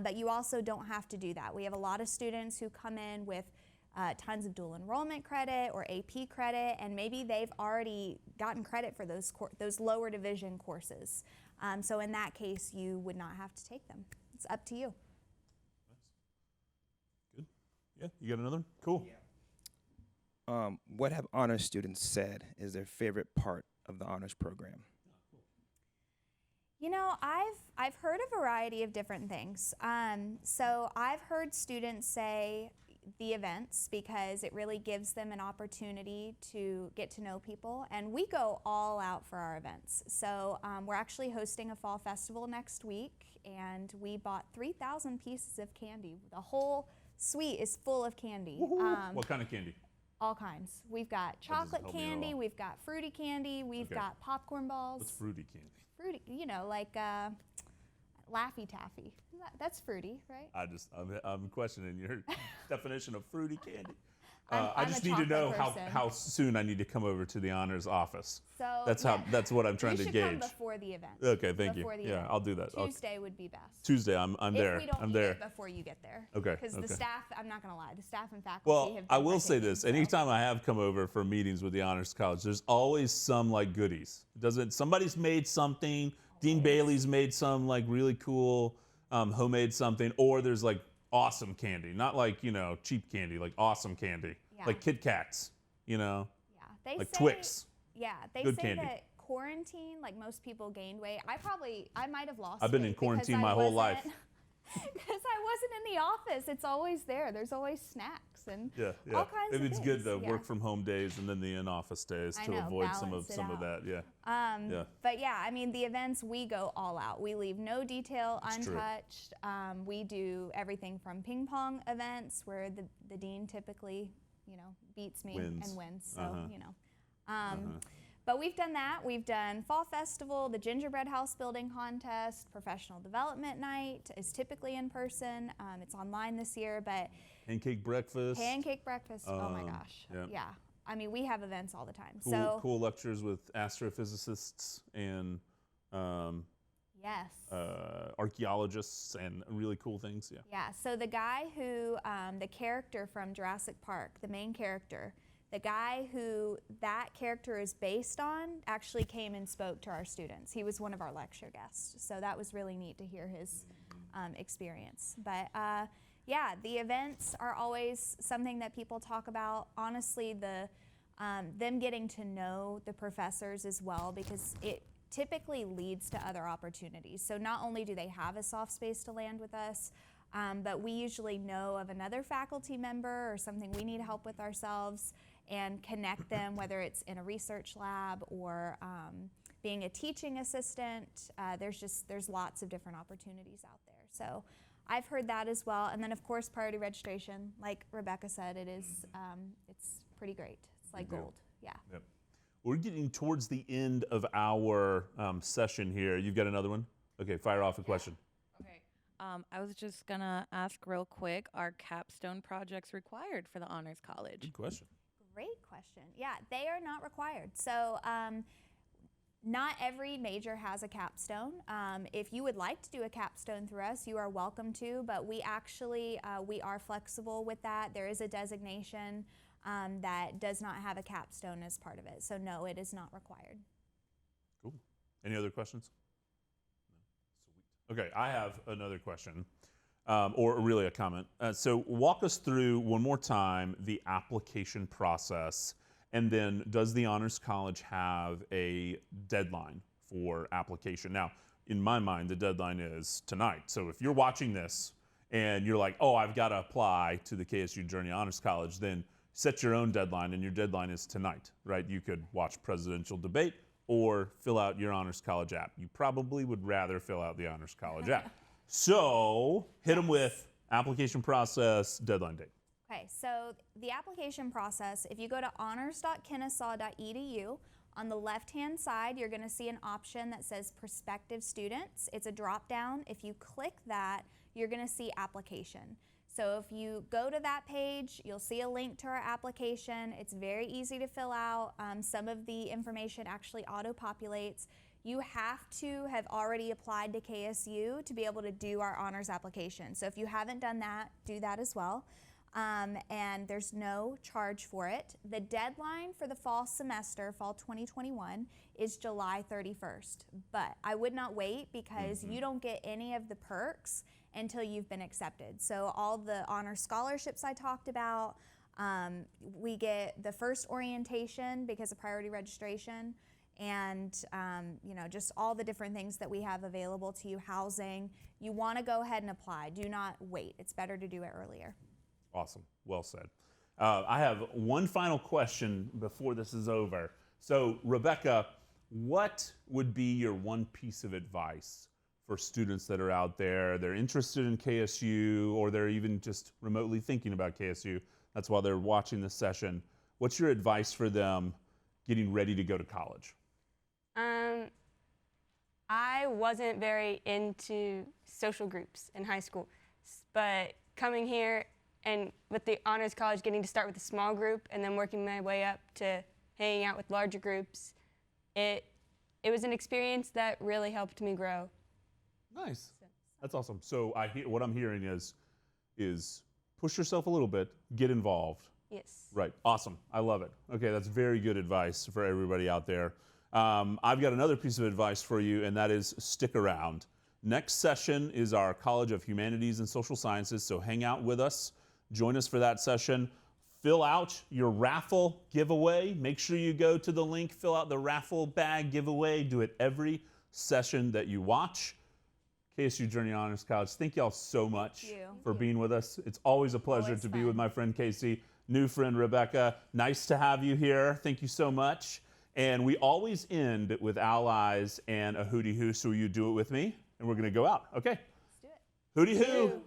B: But you also don't have to do that. We have a lot of students who come in with tons of dual enrollment credit or AP credit, and maybe they've already gotten credit for those lower division courses. So in that case, you would not have to take them. It's up to you.
A: Good. Yeah, you got another one? Cool.
J: Yeah.
K: What have honors students said is their favorite part of the honors program?
B: You know, I've heard a variety of different things. So I've heard students say the events because it really gives them an opportunity to get to know people, and we go all out for our events. So we're actually hosting a fall festival next week, and we bought 3,000 pieces of candy. The whole suite is full of candy.
A: What kind of candy?
B: All kinds. We've got chocolate
A: help me at
B: candy,
A: all.
B: we've got fruity candy, we've
A: Okay.
B: got popcorn balls.
A: What's fruity candy?
B: Fruity, you know, like Laffy Taffy. That's fruity, right?
A: I'm questioning your definition of fruity candy.
B: I'm
A: I
B: a
A: just need to know
B: chocolate person.
A: how soon I need to come over to the honors office.
B: So
A: That's
B: yeah.
A: that's what I'm trying
B: You
A: to
B: should
A: gauge.
B: come before the event.
A: Okay, thank you.
B: Before the
A: Yeah,
B: event.
A: I'll do that.
B: Tuesday would be best.
A: Tuesday, I'm there.
B: If we don't
A: I'm
B: need
A: there.
B: it before you get there.
A: Okay,
B: Because
A: okay.
B: the staff, I'm not going to lie, the staff and faculty
A: Well,
B: have
A: I
B: been
A: will say
B: partaking,
A: this:
B: so-
A: anytime I have come over for meetings with the Honors College, there's always some like goodies. Somebody's made something? Dean Bailey's made some like really cool homemade something, or there's like awesome candy, not like cheap candy, like awesome candy,
B: Yeah.
A: like Kit Kats,
B: Yeah, they
A: like
B: say,
A: Twix.
B: Yeah, they
A: Good
B: say
A: candy.
B: that quarantine, like most people gained weight. I might have lost
A: I've been in
B: weight because
A: quarantine
B: I
A: my whole life.
B: wasn't- Because I wasn't in the office. It's always there. There's always snacks and
A: Yeah.
B: all kinds
A: If
B: of
A: it's
B: things.
A: good, the
B: yeah.
A: work from home days and then the in-office days
B: I
A: to
B: know,
A: avoid some
B: balance it
A: of
B: out.
A: that. Yeah. Yeah.
B: But yeah, I mean, the events, we go all out. We leave no detail
A: It's true.
B: untouched. We do everything from ping pong events where the dean typically, beats me
A: Wins.
B: and wins. So,
A: Uh-huh.
B: But we've done that. We've done Fall Festival, the Gingerbread House Building Contest, Professional Development Night is typically in person. It's online this year, but
A: Pancake breakfast.
B: pancake breakfast, oh my gosh.
A: yeah.
B: Yeah. I mean, we have events all the time.
A: Cool,
B: So,
A: cool lectures with astrophysicists and
B: yes.
A: archaeologists and really cool things. Yeah.
B: Yeah, so the guy who, the character from Jurassic Park, the main character, the guy who that character is based on actually came and spoke to our students. He was one of our lecture guests, so that was really neat to hear his experience. But yeah, the events are always something that people talk about. Honestly, them getting to know the professors as well, because it typically leads to other opportunities. So not only do they have a soft space to land with us, but we usually know of another faculty member or something we need help with ourselves and connect them, whether it's in a research lab or being a teaching assistant. There's lots of different opportunities out there. So I've heard that as well. And then of course, priority registration, like Rebecca said, it's pretty great. It's like
A: Good deal.
B: gold, yeah.
A: Yep. We're getting towards the end of our session here. You've got another one? Okay, fire off a question.
L: Okay. I was just gonna ask real quick, are capstone projects required for the Honors College?
A: Good question.
B: Great question. Yeah, they are not required. So not every major has a capstone. If you would like to do a capstone through us, you are welcome to, but we actually, we are flexible with that. There is a designation that does not have a capstone as part of it. So no, it is not required.
A: Cool. Any other questions? Sweet. Okay, I have another question, or really a comment. So walk us through one more time the application process, and then does the Honors College have a deadline for application? Now, in my mind, the deadline is tonight. So if you're watching this and you're like, oh, I've got to apply to the KSU Journey Honors College, then set your own deadline, and your deadline is tonight, right? You could watch presidential debate, or fill out your Honors College app. You probably would rather fill out the Honors College app. So hit them with application process, deadline date.
B: Okay, so the application process, if you go to honors.kennesaw.edu, on the left-hand side, you're going to see an option that says prospective students. It's a drop-down. If you click that, you're going to see application. So if you go to that page, you'll see a link to our application. It's very easy to fill out. Some of the information actually auto-populates. You have to have already applied to KSU to be able to do our honors application. So if you haven't done that, do that as well. And there's no charge for it. The deadline for the fall semester, fall 2021, is July 31st. But I would not wait because you don't get any of the perks until you've been accepted. So all the honor scholarships I talked about, we get the first orientation because of priority registration, and you know, just all the different things that we have available to you, housing. You want to go ahead and apply. Do not wait. It's better to do it earlier.
A: Awesome. Well said. I have one final question before this is over. So, Rebecca, what would be your one piece of advice for students that are out there? They're interested in KSU, or they're even just remotely thinking about KSU. That's why they're watching this session. What's your advice for them getting ready to go to college?
C: I wasn't very into social groups in high school, but coming here and with the Honors College, getting to start with a small group and then working my way up to hanging out with larger groups, it was an experience that really helped me grow.
A: Nice. That's awesome. So what I'm hearing is push yourself a little bit, get involved.
C: Yes.
A: Right. Awesome. I love it. Okay, that's very good advice for everybody out there. I've got another piece of advice for you, and that is stick around. Next session is our College of Humanities and Social Sciences, so hang out with us. Join us for that session. Fill out your raffle giveaway. Make sure you go to the link, fill out the raffle bag giveaway. Do it every session that you watch. KSU Journey Honors College, thank y'all so much for being with us. It's always a pleasure to be with my friend Casey, new friend Rebecca. Nice to have you here. Thank you so much. And we always end with allies and a hootie hoo, so you do it with me, and we're going to go out. Okay?
B: Let's do it.
A: Hootie hoo.